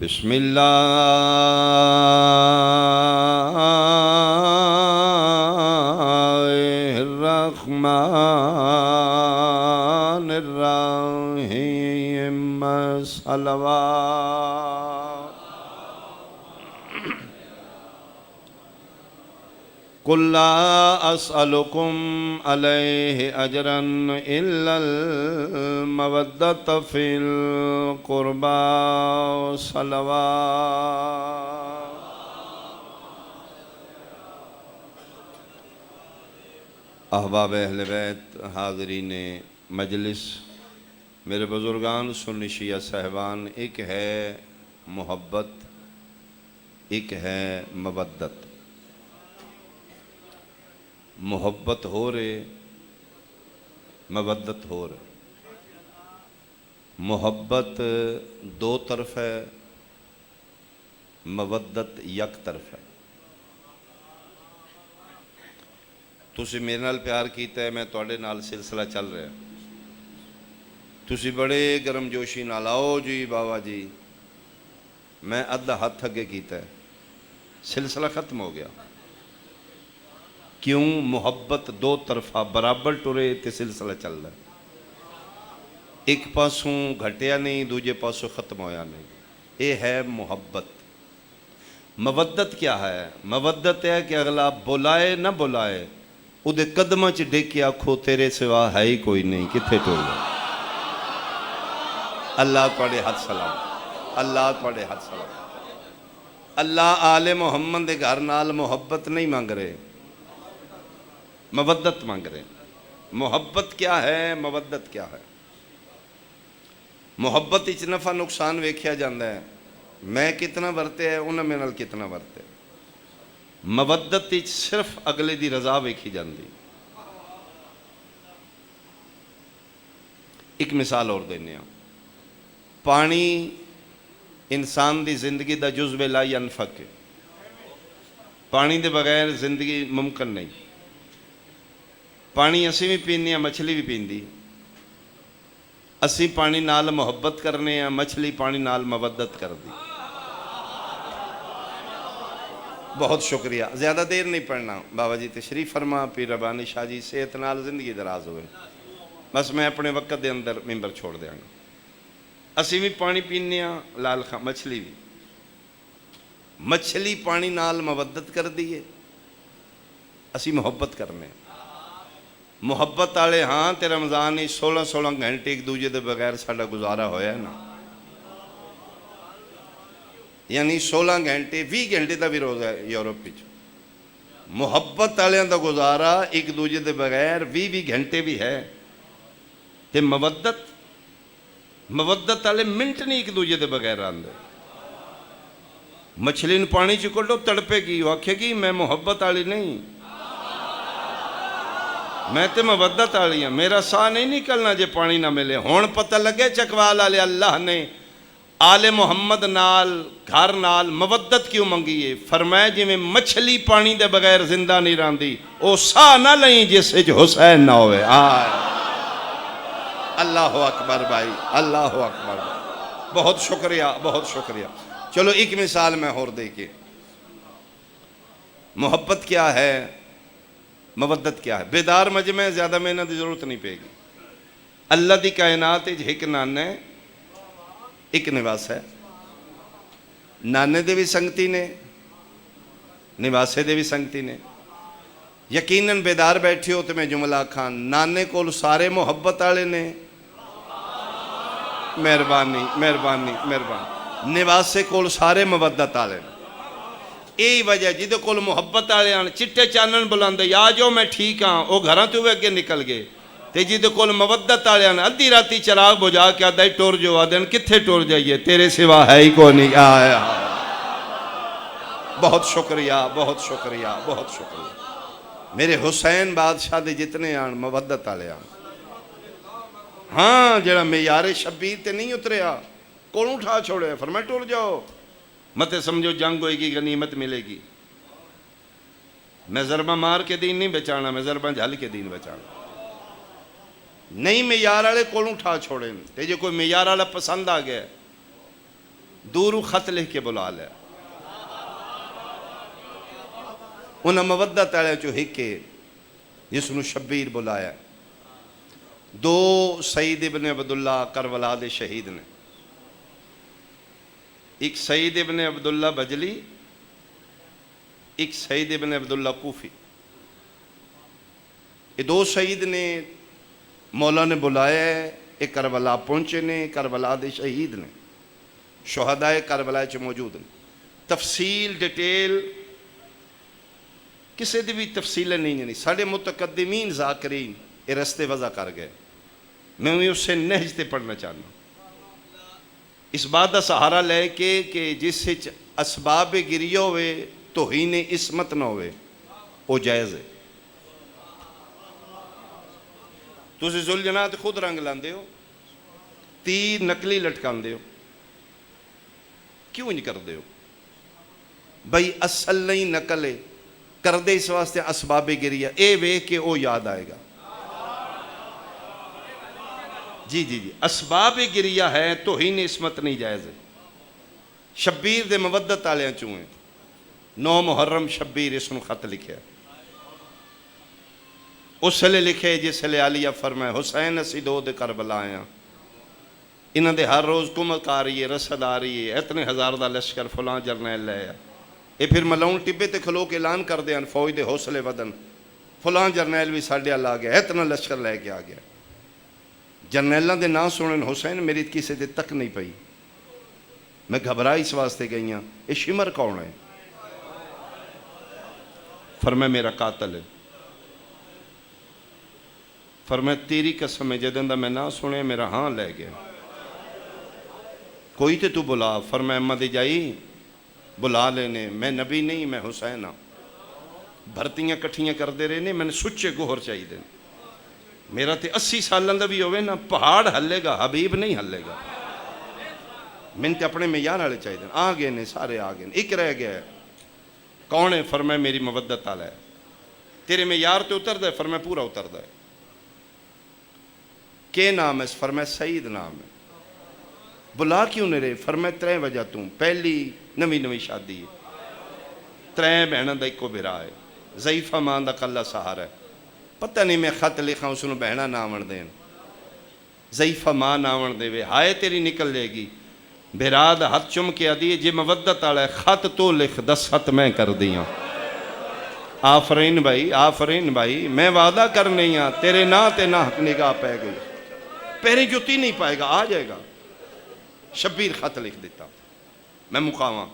بسم الله الرحمن الرحيم صلوات قل لا أسألكم عليه أجرا إلا المودة في القربى صلوات احباب اہل بیت، حاضرین مجلس، میرے بزرگان، سنی شیعہ صاحبان، ایک ہے محبت، ایک ہے مودت۔ محبت ہو رہے، مودت ہو رہے۔ محبت دو طرف ہے، مودت یک طرف ہے۔ تسی میرے نال پیار کیتا ہے، میں تواڈے نال سلسلہ چل رہا ہے۔ تسی بڑے گرم جوشی نال آؤ جی بابا جی، میں ادھا ہاتھ اگے کیتا ہے، سلسلہ ختم ہو گیا۔ کیوں؟ محبت دو طرفہ برابر ٹرے تے سلسلہ چل رہا ہے۔ ایک پاسوں گھٹیا نہیں، دوجے پاسوں ختم ہویا نہیں۔ یہ ہے محبت۔ مودت کیا ہے؟ مودت ہے کہ اگلا بلائے نہ بلائے، او دے قدمہ چ ڈیکے آکھو تیرے سوا ہے ہی کوئی نہیں، کتھے ٹر گیا۔ اللہ تواڈے ہاتھ سلام، اللہ تواڈے ہاتھ سلام۔ اللہ آل محمد دے گھر نال محبت نہیں مانگ رہے، مودت مانگ رہے۔ محبت کیا ہے؟ مودت کیا ہے؟ محبت اچ نفع نقصان ویکھیا جاندہ ہے، میں کتنا ورتے ہے، انہاں میرے نال کتنا ورتے ہے۔ مودت اچ صرف اگلے دی رضا ویکھی جاندی۔ ایک مثال اور دینے ہیں۔ پانی انسان دی زندگی دا جزو لا ینفک ہے۔ پانی دے بغیر زندگی ممکن نہیں۔ پانی اسی بھی پینے ہیں، مچھلی بھی پیندی۔ اسی پانی نال محبت کرنے ہیں، مچھلی پانی نال مودت کر دی۔ بہت شکریہ، زیادہ دیر نہیں پڑھنا۔ بابا جی تشریف فرما، پیر ربانی شاہ جی صحت نال زندگی دراز ہوئے، بس میں اپنے وقت دے اندر ممبر چھوڑ دیاں گا۔ اسی بھی پانی پینے ہیں، لال خاں مچھلی بھی۔ مچھلی پانی نال مودت کر دیئے، اسی محبت کرنے۔ محبت آلے ہاں تے رمضان ہی 16 گھنٹے ایک دوجہ دے بغیر ساڑھا گزارا ہویا ہے نا، یعنی 16 گھنٹے 20 گھنٹے دا بھی روزہ ہے یورپ پچ۔ محبت آلے دا گزارا ایک دوجہ دے بغیر 20 گھنٹے بھی ہے۔ تے مودت آلے منٹ نہیں ایک دوجہ دے بغیر آندے۔ مچھلی نے پانی چکڑو تڑپے گی، وہ آکھے گی میں محبت آلی نہیں، میں تے مودت آلی ہیں، میرا ساہ نہیں نکلنا جے پانی نہ ملے۔ ہون پتہ لگے چکوال آلے اللہ نے آل محمد نال گھر نال مودت کیوں منگیے؟ فرمائے جی میں مچھلی پانی دے بغیر زندہ نہیں راندی، او ساہ نہ لئیں جس وچ حسین نہ ہوئے۔ اللہ اکبر بھائی، اللہ اکبر۔ بہت شکریہ، بہت شکریہ۔ چلو ایک مثال میں اور دے کے، محبت کیا ہے، مودت کیا ہے۔ بیدار مجمع زیادہ محنت دی ضرورت نہیں پے گی۔ اللہ دی کائنات ایک نانے ایک نواس ہے، نانے دے بھی سنگتی نے، نواسے دے بھی سنگتی نے۔ یقیناً بیدار بیٹھے ہو تو میں جملہ کھان، نانے کول سارے محبت آلے نے، مہربانی مہربانی مہربانی، نواسے کول سارے مودت آلے نے۔ یہی وجہ جدے کول محبت آلے آن چٹے چانن بلاندے یا جو میں ٹھیک ہاں، وہ گھراں تو اگے نکل گئے۔ تے جدے کول مودت آلے آن ادھی راتی چراغ بجھا کے آدھائی ٹور جو آدھن کتھے ٹور جائیے، تیرے سوا ہے ہی کو نہیں آیا۔ بہت شکریہ، بہت شکریہ، بہت شکریہ۔ میرے حسین بادشاہ دے جتنے آن مودت آلے آن۔ ہاں جڑا معیار شبیر تے نہیں اتریا، کون اٹھا چھوڑے، فرمائے ٹور جاؤ، مت سمجھو جنگ ہوئے گی، غنیمت ملے گی۔ میں ضربہ مار کے دین نہیں بچانا، میں ضربہ جھل کے دین بچانا۔ نہیں معیار والے کولوں ٹھا چھوڑے تے جے کوئی معیار والا پسند آ گیا دورو خط لکھ کے بلا لیا انہاں مودت والے چو ہکے جس نو شبیر بلایا دو سعید ابن عبداللہ کربلا دے شہید نے ایک سعید ابن عبداللہ بجلی ایک سعید ابن عبداللہ کوفی یہ دو شہید نے مولا نے بلایا ہے ایک کربلا پہنچے نے کربلا دے شہید نے شہدائے کربلا چ موجود ہیں تفصیل ڈیٹیل کسی دی بھی تفصیلیں نہیں جانی ساڑھے متقدمین ذاکرین یہ رستے وضع کر گئے میں اس سے نہج تے پڑھنا چاہنا اس بات کا سہارا لے کے کہ جس اسباب گریہ ہوئے توہین عصمت نہ ہوئے وہ جائز ہے تسی ذوالجناح خود رنگ لاندے ہو تیر نکلی لٹکاندے ہو کیوں نہیں کر دے ہو بھائی اصل نہیں نکلے کر دے اس واسطے اسباب گریہ اے وے کہ او یاد آئے گا جی اسباب گریہ ہے توہین عصمت نہیں جائز ہے شبیر دے مودت آلیاں چوئیں 9 محرم شبیر اس نے خط لکھے اس لئے لکھے جس لئے علیہ فرمائے حسین اسی دو دے کربلا آیا انہاں دے ہر روز کمک آ رہی ہے رسد آ رہی ہے اتنے ہزار دا لشکر فلاں جرنیل لے آیا یہ پھر ملاؤں ٹبے تے کھلو کے اعلان کر دیں فوج دے حوصلے ودن فلاں جرنیل بھی ساڑھے اللہ آ گیا اتنا لشکر لے کے آ گیا جرنیلوں دے نام سنن حسین میری کسی دے تک نہیں پئی میں گھبرائی اس واسطے گئی ہوں یہ شمر کون ہے فرمائے میرا قاتل ہے فرمائے تیری قسم ہے جدن دا میں نہ سنے میرا ہاں لے گیا کوئی تے تو بلا فرمائے امہ دی جائی بلا لینے میں نبی نہیں میں حسین ہوں بھرتیاں کٹھیاں کر دے رہے نہیں میں نے سچے گوھر چاہیے دے میرا تے 80 سالوں دا بھی ہوئے نا پہاڑ ہلے گا حبیب نہیں ہلے گا میں تے اپنے معیار والے چاہیے دے آ گئے نے سارے آ گئے ایک رہ گیا ہے کون ہے فرمائے میری مودت والا ہے تیرے معیار تے اتر دے فرمائے پورا اتر دے کیا نام ہے فرمائے سعید نام ہے بلا کیوں نہیں رہے فرمائے 3 وجہ توں پہلی نوی شادی ہے 3 بہنوں دا ایکو بھرا ہے ضعیفہ ماں دا کلا سہارا ہے پتہ نہیں میں خط لکھا اس نو بہنا نہ آون دین ضعیفہ ماں نہ آون دے وے ہائے تیری نکل لے گی بھرا دا ہاتھ چم کے آدھی جے مودت والا ہے خط تو لکھ 10 خط میں کر دیاں آفرین بھائی میں وعدہ کرنی ہاں تیرے نا تے نہ حق نگاہ پہ گئی پہری جوتی نہیں پائے گا آ جائے گا شبیر خط لکھ دیتا میں مقاواں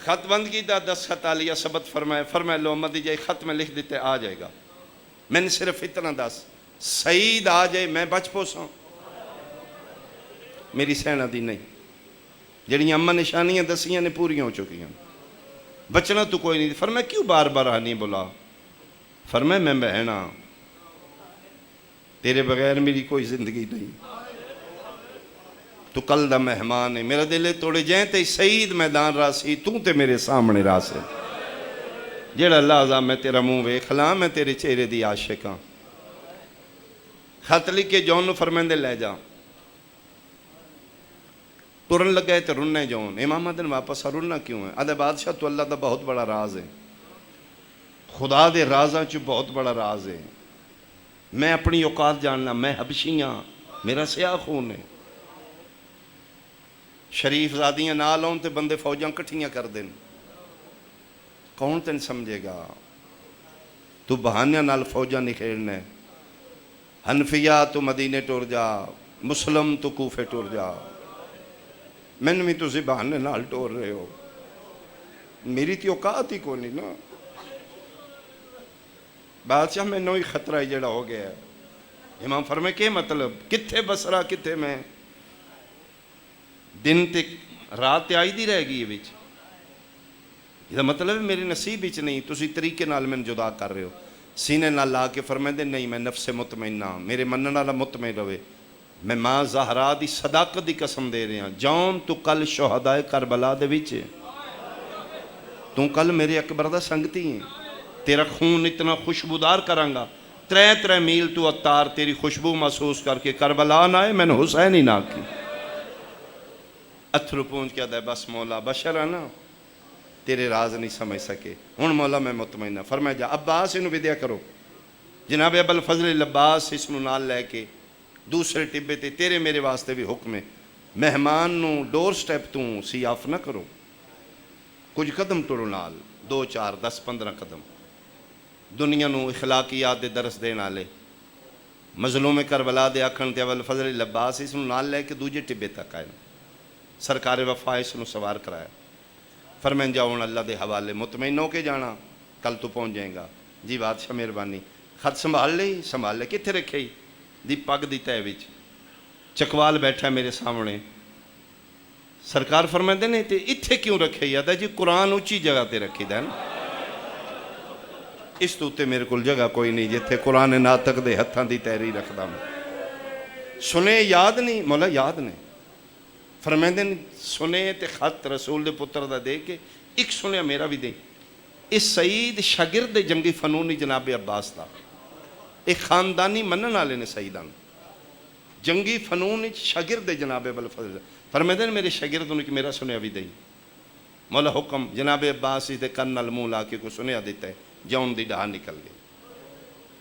خط بند کی دا 10 خط آلیا ثبت فرمائے لو مدی جائے خط میں لکھ دیتے آ جائے گا میں نے صرف اتنا 10 سعید آ جائے میں بچ پوساں میری سینہ دی نہیں جڑی اماں نشانیاں دسیاں نے پوریاں ہو چکی ہیں بچنا تو کوئی نہیں فرمائے کیوں بار بار نہیں بولا فرمائے میں بہنا تیرے بغیر میری کوئی زندگی نہیں تو کل دا مہمان ہے میرا دلے توڑے جائیں تے سعید میدان راسی تو تے میرے سامنے راس ہے جیڑا اللہ عزام میں تیرا منہ ویکھلاں میں تیرے چہرے دی عاشق ہاں خط لکھ کے جون فرمائندے لے جا ٹرن لگے تے رننے جون امام مدن واپس رننا کیوں ہے ادھے بادشاہ تو اللہ دا بہت بڑا راز ہے خدا دے رازاں چ بہت بڑا راز ہے میں اپنی اوقات جاننا میں حبشیاں میرا سیاہ خون ہے شریف زادیاں نہ لون تے بندے فوجاں کٹھیاں کر دیں کون تن سمجھے گا تو بہانیاں نال فوجاں نکھیڑنے حنفیہ تو مدینے ٹور جا مسلم تو کوفے ٹور جا میں بھی تو بہانے نال ٹور رہے ہو میری تی اوقات ہی کو نہیں نا بادشاہ میں نوئی خطرہ جڑا ہو گیا ہے امام فرمائے کہ مطلب کتھے بسرا کتھے میں دن تے رات تے آئی دی رہ گئی ہے یہ مطلب ہے میرے نصیب ہی نہیں تسی طریقے نال میں جدا کر رہے ہو سینے نال لا کے فرمائے دے نہیں میں نفس مطمئنہ میرے منن والا مطمئن رہے میں ماں زہرا دی صداقت دی قسم دے رہے ہیں جون تو کل شہدائے کربلا دے وچ تو کل میرے اکبر دا سنگتی ہیں تیرا خون اتنا خوشبودار کرانگا 3 میل تو اتار تیری خوشبو محسوس کر کے کربلا نہ آئے میں نے حسین ہی نہ کی اتھرو پونچھ کے آدھا بس مولا بشر ہے نا تیرے راز نہیں سمجھ سکے ہوں مولا میں مطمئن ہاں فرمایا جا عباس انہوں ودیا کرو جناب ابو الفضل عباس اس نوں نال لے کے دوسرے ٹبے تے تیرے میرے واسطے بھی حکم ہے مہمان نوں ڈور سٹیپ تو سیاف نہ کرو کچھ قدم ٹرو نال 2 4 10 15 قدم دنیا نوں اخلاقیات دے درس دین والے مظلوم کربلا دے آکھن تے ابو الفضل عباس اس نوں نال لے کے دوجے ٹبے تک آئے سرکار وفا اس نوں سوار کرایا فرمائیں جاؤ اللہ دے حوالے مطمئن ہو کے جانا کل تو پہنچ جائیں گا جی بادشاہ مہربانی خط سنبھال لے کتنے رکھے ہی دی پگ دی تہ وچ چکوال بیٹھا میرے سامنے سرکار فرمائندے نے تے اتھے کیوں رکھے ہی آدھا جی قرآن اونچی جگہ تے رکھی دا نا اس تو تے میرے کول جگہ کوئی نہیں جتھے قرآن ناطق دے ہتھاں دی تحریر رکھدا میں سنے یاد نہیں مولا یاد نہیں فرمائندے نے سنے تے خط رسول دے پتر دا دے کے ایک سنیا میرا بھی دے اس سعید شاگرد جنگی فنونی جناب عباس دا ایک خاندانی منن والے نے سعیدان جنگی فنون شاگرد جناب ابو الفضل فرمائندے نے میرے شاگرد نے کہ میرا سنیا بھی دے مولا حکم جناب عباس دے کن نال منہ لا کے کو سنیا دیتا ہے جون دی ڈھا نکل گئی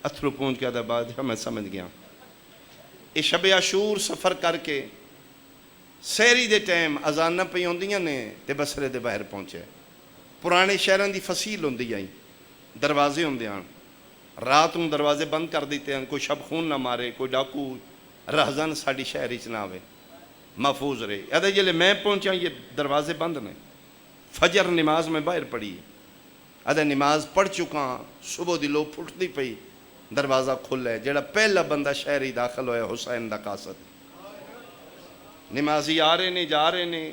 اتھرو پونچھ کے آدھا بعد میں سمجھ گیا اے شب عاشور سفر کر کے سہری دے ٹائم اذاناں پئی ہوندیاں نے تے بصرے دے باہر پہنچے پرانے شہراں دی فصیل ہوندی آئی دروازے ہوندے ہیں رات نوں دروازے بند کر دیتے ہیں کوئی شب خون نہ مارے کوئی ڈاکو رہزن ساڈی شہر وچ نہ آوے محفوظ رہے ادھے جلے میں پہنچا یہ دروازے بند نے فجر نماز میں باہر پڑھی ادھے نماز پڑھ چکا صبح دی لو پھٹتی پئی دروازہ کھلا ہے جڑا پہلا بندہ شہری داخل ہویا حسین دا قاصد نمازی آ رہے نے جا رہے نے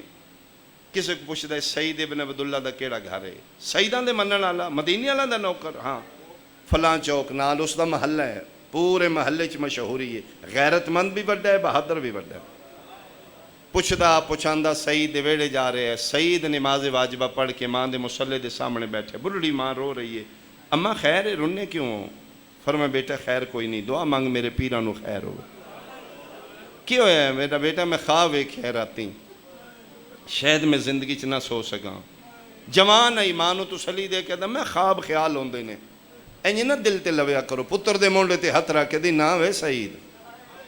کسی کو پوچھتا ہے سعید ابن عبداللہ دا کیڑا گھر ہے سعیدان دے منن والا مدینے والا دا نوکر ہاں فلاں چوک نال اس دا محلہ ہے پورے محلے چ مشہوری ہے غیرت مند بھی بڑا ہے بہادر بھی بڑا ہے پوچھدا پوچھاندا سعید دے ویڑے جا رہے ہیں سعید نماز واجبہ پڑھ کے ماں دے مصلے دے سامنے بیٹھے بڑھڑی ماں رو رہی ہے اماں خیر ہے رونے کیوں ہو فرمایا بیٹا خیر کوئی نہیں دعا مانگ میرے پیراں نو خیر ہو کی ہویا ہے میرا بیٹا میں خواب ویکھیا راتی شاید میں زندگی چ نہ سو سکاں جوان ایمان و تسلی دے کے میں خواب خیال ہوندے نے انج نہ دل تے لویا کرو پتر دے مونڈے تے ہتھ رکھ کے دی نہ وے سعید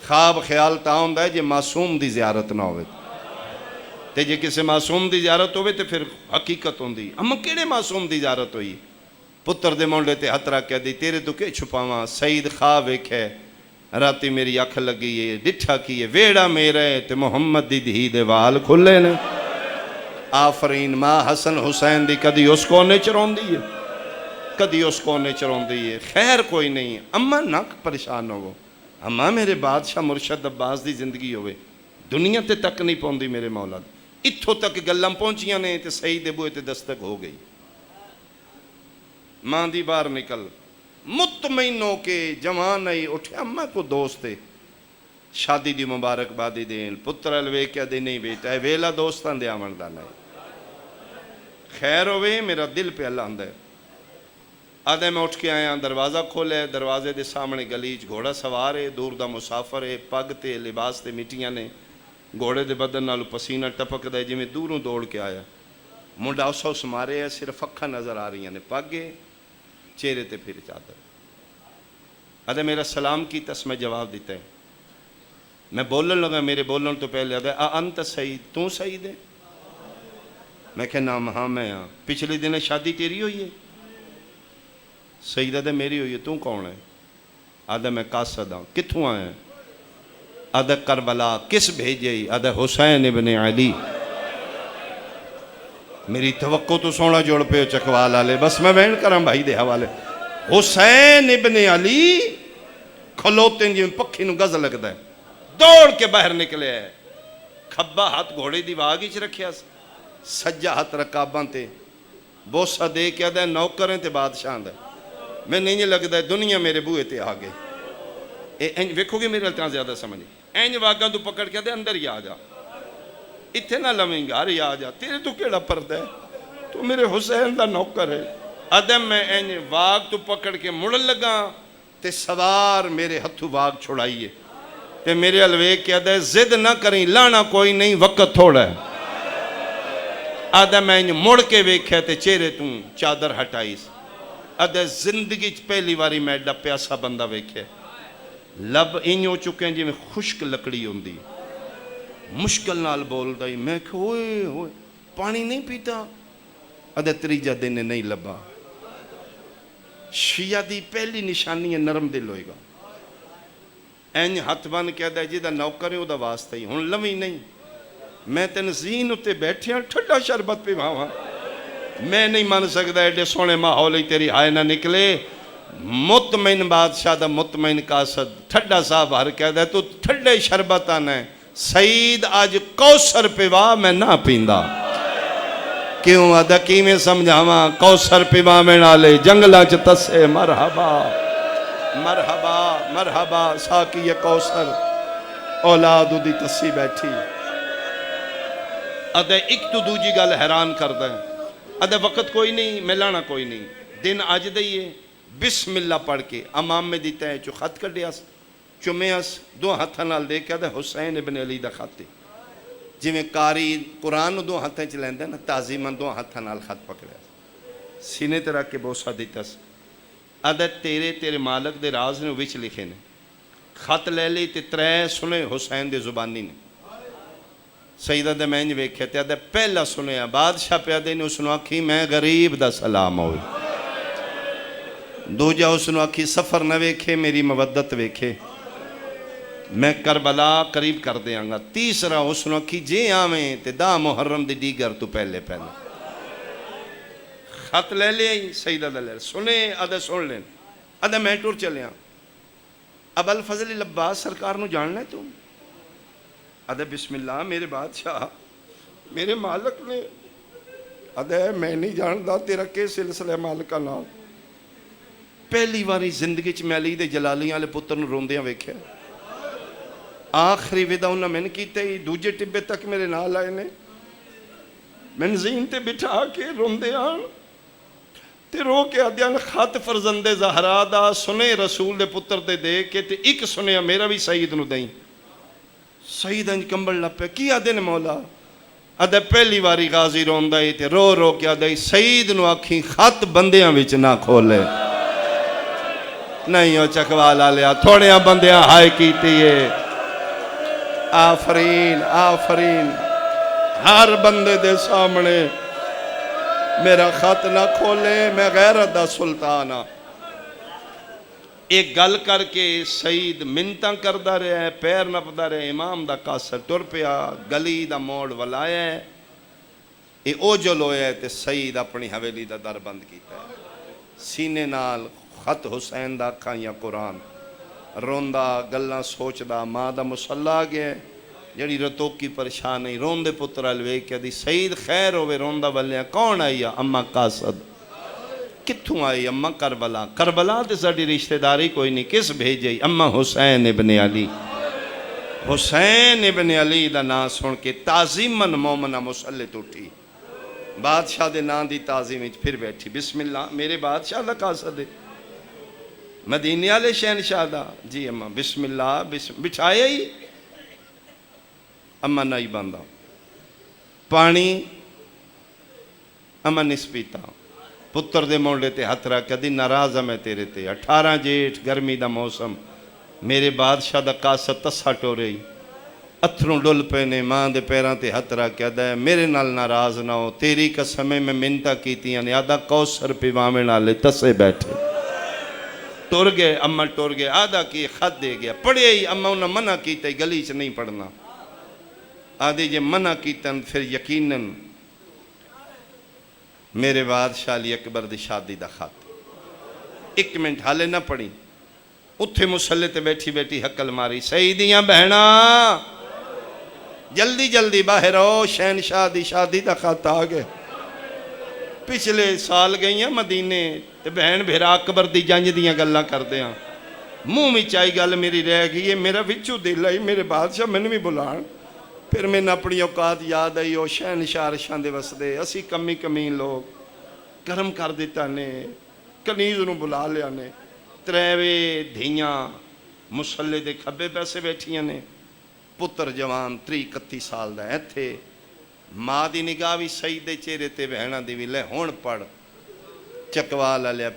خواب خیال تا ہوندا ہے جے معصوم دی زیارت نہ ہوے تے جے کسے معصوم دی زیارت ہوے تے پھر حقیقت ہوندی اما کیڑے معصوم دی زیارت ہوئی پتر دے مونڈے تے ہتھ رکھ کے دی تیرے تو کہ چھپاواں سعید خواب ویکھے راتی میری اکھ لگی ہے ڈٹھا کی ہے ویڑا میرا ہے تے محمد دی دھی دے وال کھلے نے آفرین ماں حسن حسین دی کدی اس کونے چروندی ہے کدی اس کونے چروندی ہے خیر کوئی نہیں اما نہ پریشان ہو اما میرے بادشاہ مرشد عباس دی زندگی ہوئے دنیا تے تک نہیں پوندی میرے مولا اتھوں تک گلاں پہنچیاں نے تے سعید دے بوئے تے دستک ہو گئی ماں دی باہر نکل مطمئن ہو کے جوان آئی اٹھے اما کو دوست ہے شادی دی مبارک بادی دین پتر الوے کیا دے نہیں بیٹا ہے ویلا دوستان دے آمن دا نہیں خیر ہوئے میرا دل پہ اللہ اندر آدھے میں اٹھ کے آیا دروازہ کھولے دروازے دے سامنے گلیچ گھوڑا سوار ہے دور دا مسافر ہے پگ تے لباس تے مٹیاں نے گھوڑے دے بدن نالو پسینہ ٹپک دے جی میں دوروں دوڑ کے آیا منڈا اس مارے ہے صرف اکھاں نظر آ رہی ہیں پگے چہرے تے پھر چادر آدھے میرا سلام کی تس میں جواب دیتا ہے میں بولن لگا میرے بولن تو پہلے آدھے انت سعید تو سعید ہے میں کہ نام ہاں میں ہاں پچھلے دن شادی تیری ہوئی ہے سعید آدھے میری ہوئی ہے تو کون ہے آدھے میں قاصد ہوں کتھوں آئے آدھے کربلا کس بھیجے آدھے حسین ابن علی میری توقع تو سونا جوڑ پہ چکوال آلے بس میں بین کرم بھائی دے حوالے حسین ابن علی کھلوتے ہیں جی میں پکھی نو گز لگتا ہے دوڑ کے باہر نکلے ہے کھبا ہاتھ گھوڑے دی واگی چ رکھیا سجا ہاتھ رکاباں تے بوسا دے کے آدھے نوکریں تے بادشاہ دے میں نہیں لگتا ہے دنیا میرے بوئے تے آگے اینج ویکھو گے میرے اتنا زیادہ سمجھے اینج واگاں تو پکڑ کے آدھے اندر ہی آ جا اتنے نہ لویں گا ارے آ جا تیرے تو کیڑا پردہ ہے تو میرے حسین دا نوکر ہے ادم میں اینج واگ تو پکڑ کے مڑن لگا تے سوار میرے ہتھو واگ چھڑائیے تے میرے الوے کیا دے زد نہ کریں لانا کوئی نہیں وقت تھوڑا ہے آدھا میں مڑ کے ویکھیا تے چہرے تو چادر ہٹائی سی آدھا زندگی پہلی واری میں ایڈا پیاسا بندہ ویکھیا لب انج ہو چکے ہیں جی میں خشک لکڑی ہوندی مشکل نال بول دائی میں کہ ہوئے ہوئے پانی نہیں پیتا آدھا تریجہ دن نہیں لبا شیعہ دی پہلی نشانی ہے نرم دل ہوئے گا اینج ہاتھ بن کے آدھا جی دا نوکر ہے او دا واسطہ ہی ہن لوی نہیں میں تنزین اتے بیٹھے ہیں ٹھڈا شربت پہ وہاں میں نہیں مان سکتا ایڈے سونے ماحول ہی تیری ہائے نہ نکلے مطمئن بادشاہ دا مطمئن قاصد ٹھڈا صاحب ہر کہہ دے تو ٹھڈے شربت آنا ہے سعید آج کوثر پہ واہ میں نہ پیندا کیوں آدھا کی میں سمجھاواں کوثر پہ واہ میں نالے جنگلہ چ تسے مرحبا مرحبا مرحبا ساکی کوثر اولاد دی تسی بیٹھی ادھے ایک تو دوجی گل حیران کر دیں ادھے وقت کوئی نہیں ملانا کوئی نہیں دن آج دئیے بسم اللہ پڑھ کے امام میں دیتا ہے جو خط کر دیا چمیاس دو ہاتھاں نال دے کے ادھے حسین ابن علی دا خط جی میں قاری قرآن دو ہاتھاں چلیں دے نا تعظیماً دو ہاتھاں نال خط پکڑیا سینے تے رکھ کے بوسہ دیتا ادھے تیرے مالک دے راز نے وچ لکھے نے خط لے لی تے ترے سنے حسین دے زبانی نے سیدہ دے میں ویکھے تے آدھے پہلا سنیا بادشاہ پہ آدھے نے اس نے آکھی میں غریب دا سلام ہوئی دو جا اس نے آکھی سفر نہ ویکھے میری مودت ویکھے میں کربلا قریب کر دیاں گا تیسرا اس نے آکھی جے آویں تے دا محرم دی دیگر تو پہلے خط لے لے سیدہ دے لے سنے آدھے سن لیں آدھے میں ٹور چلے ہیں اب الفضل العباس سرکار نو جاننا ہے تم ادھے بسم اللہ میرے بادشاہ میرے مالک نے ادھے میں نہیں جاندا تیرا کے سلسلہ مالکہ نال پہلی واری زندگی چ میں علی دے جلالیاں والے پتر نو روندیاں ویکھیا آخری ودا انہاں میں نے کیتے ہی دوجے ٹبے تک میرے نال آئے نے میں زین تے بٹھا کے روندیاں تے رو کے آدیاں خط فرزند زہرا دا سنے رسول دے پتر دے کے تے ایک سنیا میرا بھی سعید نو دیں سعید انج کمبل لپے کی آدھے نے مولا آدھے پہلی واری غازی روندہ ہی تے رو رو کے آدھے سعید نو آکھیں خط بندیاں وچ نہ کھولے نہیں ہو چکوالا لیا تھوڑیاں بندیاں ہائے کیتی ہے آفرین آفرین ہر بندے دے سامنے میرا خط نہ کھولے میں غیرت دا سلطانہ ایک گل کر کے سعید منتاں کردہ رہے ہیں پیر نپدہ رہے امام دا قاصر ٹر پیا گلی دا موڑ ولایا ہے اے اوجل ہویا ہے تے سعید اپنی حویلی دا در بند کیتا ہے سینے نال خط حسین دا کھاں یا قرآن روندہ گلہ سوچ دا ماں دا مسلح گئے جڑی رتوکی پریشان نہیں روندے پتر الوے کیا دی سعید خیر ہوئے روندہ ولیاں کون آئی ہے اممہ قاصد کتھوں آئی اممہ کربلا کربلا تے ساڑی رشتہ داری کوئی نہیں کس بھیجئی اممہ حسین ابن علی حسین ابن علی دا نا سن کے تعظیماً مومنہ مسلط اٹھی بادشاہ دے نا دی تعظیم پھر بیٹھی بسم اللہ میرے بادشاہ دا قاصد ہے مدینہ والے شہنشاہ دا جی اممہ بسم اللہ بچھایا ہی اممہ نہیں باندھا پانی اممہ نسبیتا پتر دے مونڈے تے ہتھ رکھ دی ناراض میں تیرے تے 18 جیٹھ گرمی دا موسم میرے بادشاہ دا قاصد تسا ٹورے اتھروں ڈل پینے ماں دے پیران تے ہتھ رکھ دے میرے نال ناراض نہ ہو تیری قسمیں میں منتہ کیتی ہیں آدھا کوثر پہ وامے نالے تسے بیٹھے ٹور گئے اممہ ٹور گئے آدھا کی خط دے گیا پڑھے ہی اممہ انہوں منع کیتے گلی سے نہیں پڑھنا آدھے جے منع کیتن پھر یقیناً میرے بادشاہ علی اکبر دی شادی دا خط ایک منٹ حالے نہ پڑھی اتھے مسلح تے بیٹھی بیٹھی حقل ماری سیدیاں بہنا جلدی جلدی باہر آؤ شہنشاہ دی شادی دا خط آگئے پچھلے سال گئی ہیں مدینے تے بہن بھیرا اکبر دی جنج دیاں گلہ کر دیاں منہ میں چائی گل میری رہ گئی ہے میرا وچو دل آئی میرے بادشاہ میں نے بھی بلان پھر میں نے اپنی اوقات یاد آئی او شہنشاہ رشان دے وسدے اسی کمی کمی لوگ کرم کر دیتا نے کنیز انہوں بلا لیا نے تریوے دھیاں مسلح دے کھبے پیسے بیٹھیاں نے پتر جوان 30-31 سال دا ہے تھے ਮਾਂ ਦੀ ਨਿਗਾਹ ਵੀ ਸਈਦ ਦੇ ਚਿਹਰੇ ਤੇ ਭੈਣਾਂ ਦੀ ਵੀ। ਲੈ ਹੁਣ ਪੜ ਚਕਵਾ ਲਾ ਲਿਆ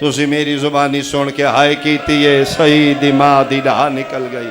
ਤੁਸੀਂ ਮੇਰੀ ਜ਼ੁਬਾਨੀ ਸੁਣ ਕੇ ਹਾਏ ਕੀਤੀ ਏ ਸਈਦ ਦੀ ਮਾਂ ਦੀ ਢਾਹ ਨਿਕਲ ਗਈ।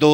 2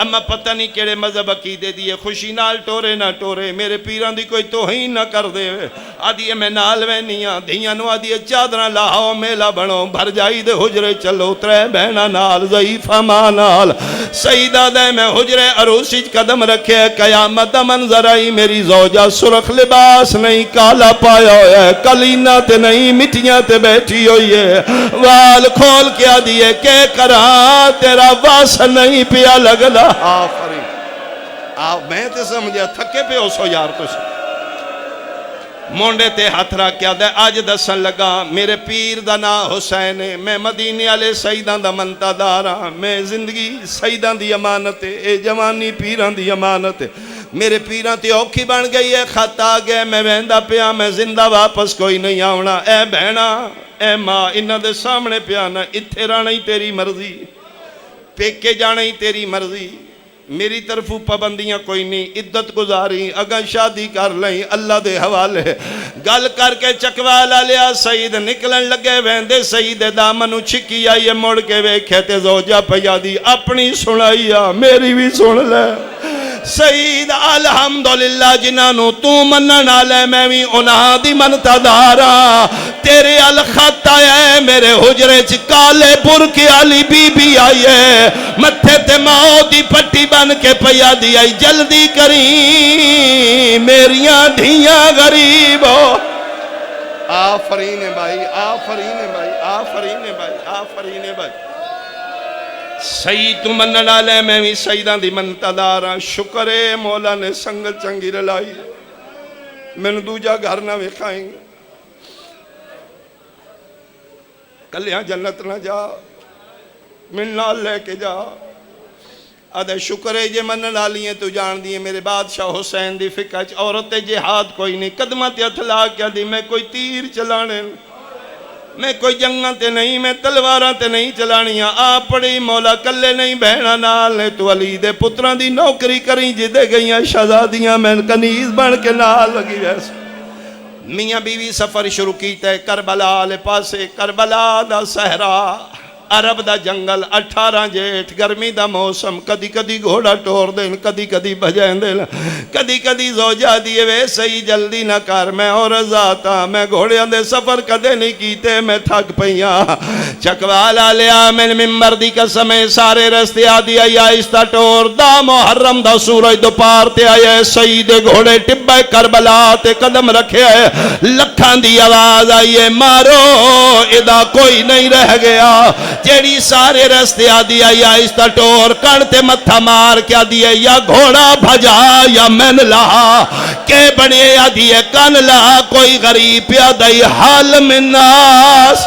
اما پتہ نہیں کیڑے مذہب عقیدے دیے خوشی نال ٹورے نہ ٹورے میرے پیران دی کوئی توہین نہ کر دے آدھی میں نال وینیاں دھیاں نو آدھی چادرہ لاؤ میلہ بنو بھر جائی دے حجرے چلو ترے بہنا نال ضعیفہ ماں نال سیدہ دے میں حجرے عروسی قدم رکھے قیامت منظر آئی میری زوجہ سرخ لباس نہیں کالا پایا ہویا ہے کلینہ تے نہیں مٹیاں تے بیٹھی ہوئی ہے وال کھول کیا دیئے کہ کران تیرا واس نہیں پیا لگلا آفرین میں تے سمجھا تھکے پہ ہو سو یار تو سے مونڈے تے ہاتھ رکھ کیا دے آج دسن لگا میرے پیر دا نا حسین میں مدینے والے سیدان دا منتظر ہاں میں زندگی سیدان دی امانت ہے اے جوانی پیران دی امانت ہے میرے پیران تے اوکھی بن گئی ہے خط آ گئے میں ویندا پیا میں زندہ واپس کوئی نہیں آونا اے بہنا اے ماں انہاں دے سامنے پیانا اتھے رانا ہی تیری مرضی پیکے جانا ہی تیری مرضی میری طرف پابندیاں کوئی نہیں عدت گزاری اگر شادی کر لیں اللہ دے حوالے گل کر کے چکوالا لیا سعید نکلن لگے ویندے سعید دامنو چھکی آئیے مڑ کے ویکھے تے زوجہ پیا دی اپنی سنائیا میری بھی سن لے سعید الحمدللہ جنانو تو منن آلے میں بھی انہاں دی منتا دارا تیرے الخط آئے میرے حجرے چکالے پور کی علی بی بی آئیے متھے تے ماں دی پٹی بن کے پیا دی آئی جلدی کری میریاں دھیاں غریب ہو آفرین بھائی آفرین بھائی آفرین بھائی آفرین بھائی سعید تو منن آلے میں بھی سعیدان دی منتظر شکر ہے مولا نے سنگت چنگی رلائی میں نے دوجہ گھر نہ وکھائیں کل یہاں جنت نہ جا من نال لے کے جا آدھے شکر ہے جے منن آلیے تو جان دیئے میرے بادشاہ حسین دی فکر عورت جہاد کوئی نہیں قدمت اطلاع کیا دی میں کوئی تیر چلانے میں کوئی جنگاں تے نہیں میں تلواراں تے نہیں چلانیاں آپ پڑی مولا کلے نہیں بہنا نال نے تو علی دے پتران دی نوکری کریں جدے گئیاں شہزادیاں میں کنیز بن کے نال لگی ویسے میاں بیوی سفر شروع کیتا ہے کربلا لے پاسے کربلا دا صحرا عرب دا جنگل 18 جیٹھ گرمی دا موسم کدی کدی گھوڑا ٹور دین کدی کدی بجائیں دین کدی کدی زوجہ دیئے وے صحیح جلدی نہ کر میں اور ذاتا میں گھوڑیاں دے سفر کدے نہیں کیتے میں تھک پئیاں چکوالا لیا میں ممبر دی قسمیں سارے رستے آدھی آئی آئستہ ٹور دا محرم دا سورج دو پارتے آئے سعید گھوڑے ٹبے کربلا تے قدم رکھے لکھان دی آواز آئیے مارو ادا کوئی نہیں رہ گیا جیڑی سارے رستے آدھی آئی آئستہ ٹور کرتے متھا مار کیا دیئے یا گھوڑا بھجا یا من لہا کہ بنے آدھی کن لہا کوئی غریب پیادائی حال من ناس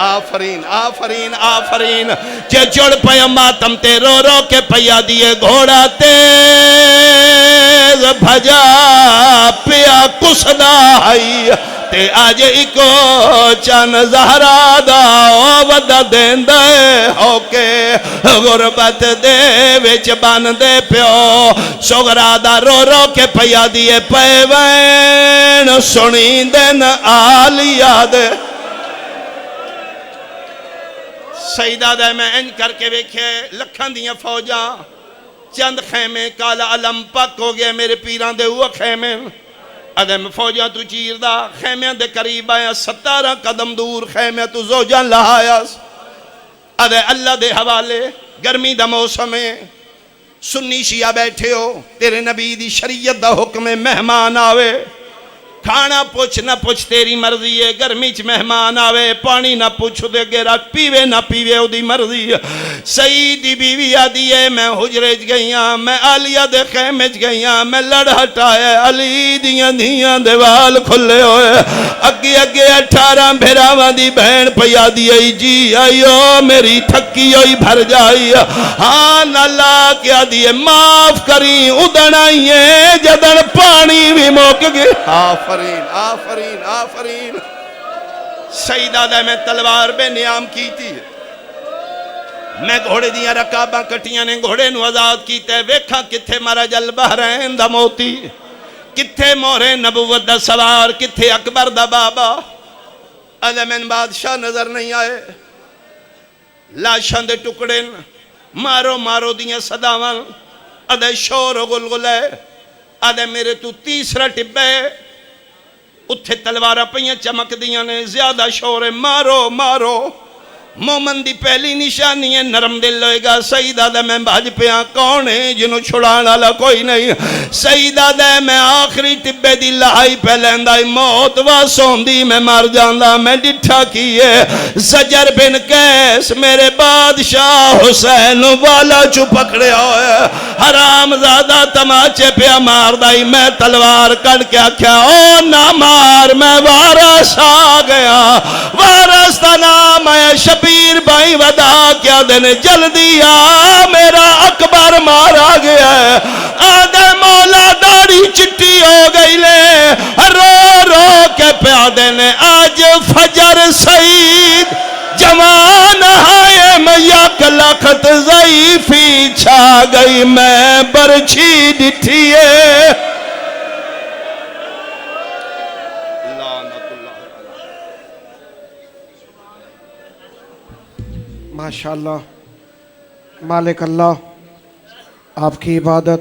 آفرین آفرین آفرین جے جڑ پیا ماتم تے رو رو کے پیا دیئے گھوڑا تیز بھجا پیا کسدا آئی تے آج ایکو چن زہرا دا ودا دین دے ہو کے غربت دے وچ بان دے پیو سغرا دا رو رو کے پیا دیئے پیوین سنی دین آلیا دے سیدہ دے میں انج کر کے ویکھے لکھن دیاں فوجاں چند خیمے کالا علم پک ہو گئے میرے پیران دے ہوا خیمے ادھے میں فوجاں تو چیر دا خیمیاں دے قریب آیا 17 قدم دور خیمیاں تو زوجاں لہایا ادھے اللہ دے حوالے گرمی دا موسم ہے سنی شیعہ بیٹھے ہو تیرے نبی دی شریعت دا حکم مہمان آوے کھانا پوچھ نہ پوچھ تیری مرضی ہے گرمی چ مہمان آوے پانی نہ پوچھ دے گیرا پیوے نہ پیوے او دی مرضی ہے سیدی بیوی آدھی ہے میں حجرے چ گئیاں میں آلیہ دے خیمے چ گئیاں میں لڑ ہٹائے علی دیاں دیاں دیوال کھلے ہوئے اگے اگے 18 بھیراواں دی بہن پیا دی آئی جی آئیو میری تھکی ہوئی بھر جائی ہاں اللہ کیا دیئے معاف کریں ادن آئیے جدن پانی بھی موک گئے آفرین آفرین آفرین سیدہ دے میں تلوار بے نیام کی تھی میں گھوڑے دیاں رکاباں کٹیاں نے گھوڑے نو آزاد کیتے ویکھا کتھے مرج البحرین دا موتی کتھے مورے نبوت دا سوار کتھے اکبر دا بابا ادھے میں بادشاہ نظر نہیں آئے لاشاں دے ٹکڑے مارو مارو دیاں صداواں ادھے شور و گلگلے ادھے میرے تو تیسرا ٹبے اتھے تلوارہ پہیاں چمک دیاں نے زیادہ شور ہے مارو مارو مومن دی پہلی نشانی ہے نرم دل ہوئے گا سیدہ دے میں بھاج پیاں کون ہے جنہوں چھڑانا لا کوئی نہیں سیدہ دے میں آخری ٹبے دی لہائی پہلندائی موت واسون دی میں مر جاندہ میں ڈٹھا کیے زجر بن کیس میرے بادشاہ حسین والا چو پکڑے ہوئے حرام زادہ تماچے پیا مار دائی میں تلوار کڑ کیا کیا او نہ مار میں وارث آ گیا وارث تا نام ہے شبیر بھائی ودا کیا دن جلدی آ میرا اکبر مارا گیا ہے آدھے مولا داڑھی چٹی ہو گئی لے رو رو کے پیادے نے آج فجر سعید جوان ہائے میں یک لخت ضعیفی چھا گئی میں برچھی ڈٹھیے ماشاءاللہ مالک اللہ آپ کی عبادت